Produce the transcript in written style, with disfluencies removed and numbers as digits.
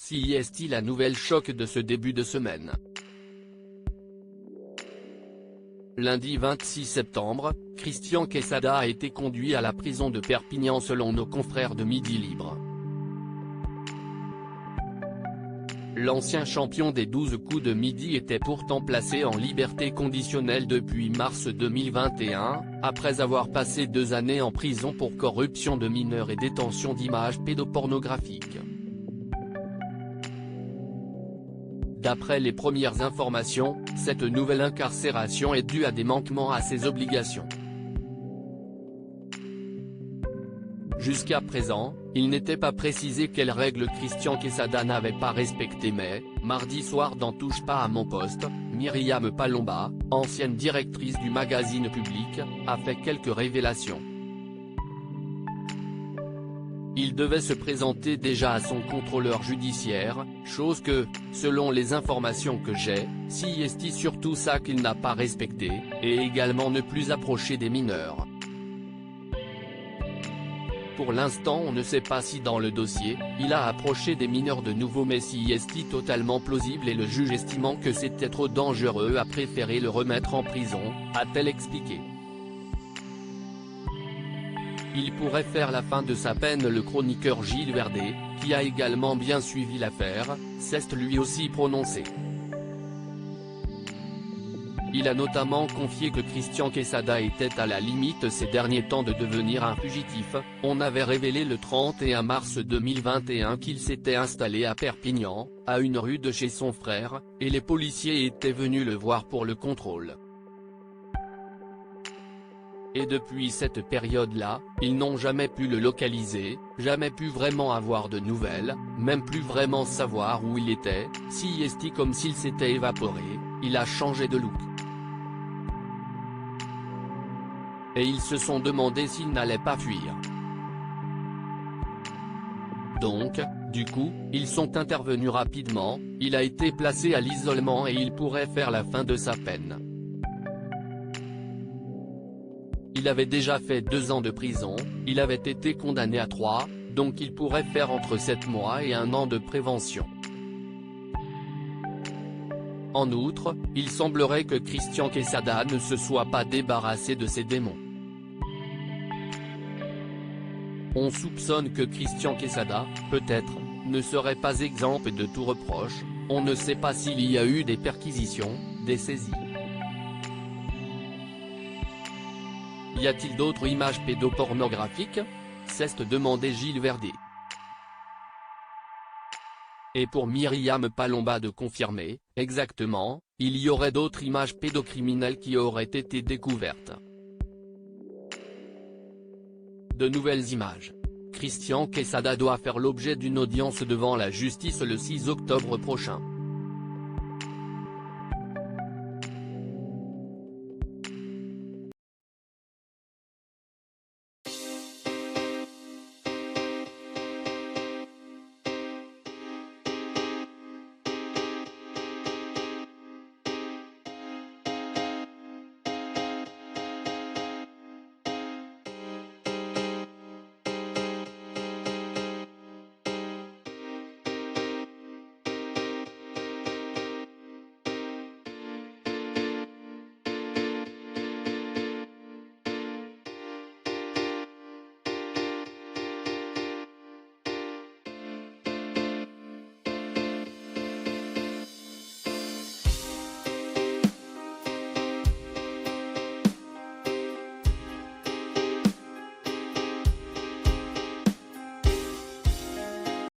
CIST la nouvelle choc de ce début de semaine. Lundi 26 septembre, Christian Quesada a été conduit à la prison de Perpignan selon nos confrères de Midi Libre. L'ancien champion des 12 coups de midi était pourtant placé en liberté conditionnelle depuis mars 2021, après avoir passé 2 années en prison pour corruption de mineurs et détention d'images pédopornographiques. D'après les premières informations, cette nouvelle incarcération est due à des manquements à ses obligations. Jusqu'à présent, il n'était pas précisé quelles règles Christian Quesada n'avait pas respectées mais, mardi soir dans Touche pas à mon poste, Myriam Palomba, ancienne directrice du magazine Public, a fait quelques révélations. Il devait se présenter déjà à son contrôleur judiciaire, chose que, selon les informations que j'ai, CIST surtout ça qu'il n'a pas respecté, et également ne plus approcher des mineurs. Pour l'instant on ne sait pas si dans le dossier, il a approché des mineurs de nouveau mais CIST totalement plausible et le juge estimant que c'était trop dangereux a préféré le remettre en prison, a-t-elle expliqué. Il pourrait faire la fin de sa peine. Le chroniqueur Gilles Verdet, qui a également bien suivi l'affaire, s'est lui aussi prononcé. Il a notamment confié que Christian Quesada était à la limite ces derniers temps de devenir un fugitif. On avait révélé le 31 mars 2021 qu'il s'était installé à Perpignan, à une rue de chez son frère, et les policiers étaient venus le voir pour le contrôle. Et depuis cette période-là, ils n'ont jamais pu le localiser, jamais pu vraiment avoir de nouvelles, même plus vraiment savoir où il était. CIST comme s'il s'était évaporé, il a changé de look. Et ils se sont demandé s'il n'allait pas fuir. Donc, du coup, ils sont intervenus rapidement, il a été placé à l'isolement et il pourrait faire la fin de sa peine. Il avait déjà fait 2 ans de prison, il avait été condamné à 3, donc il pourrait faire entre 7 mois et 1 an de prévention. En outre, il semblerait que Christian Quesada ne se soit pas débarrassé de ses démons. On soupçonne que Christian Quesada, peut-être, ne serait pas exempt de tout reproche, on ne sait pas s'il y a eu des perquisitions, des saisies. Y a-t-il d'autres images pédopornographiques? s'est demandé Gilles Verdet. Et pour Myriam Palomba de confirmer, exactement, il y aurait d'autres images pédocriminelles qui auraient été découvertes. De nouvelles images. Christian Quesada doit faire l'objet d'une audience devant la justice le 6 octobre prochain.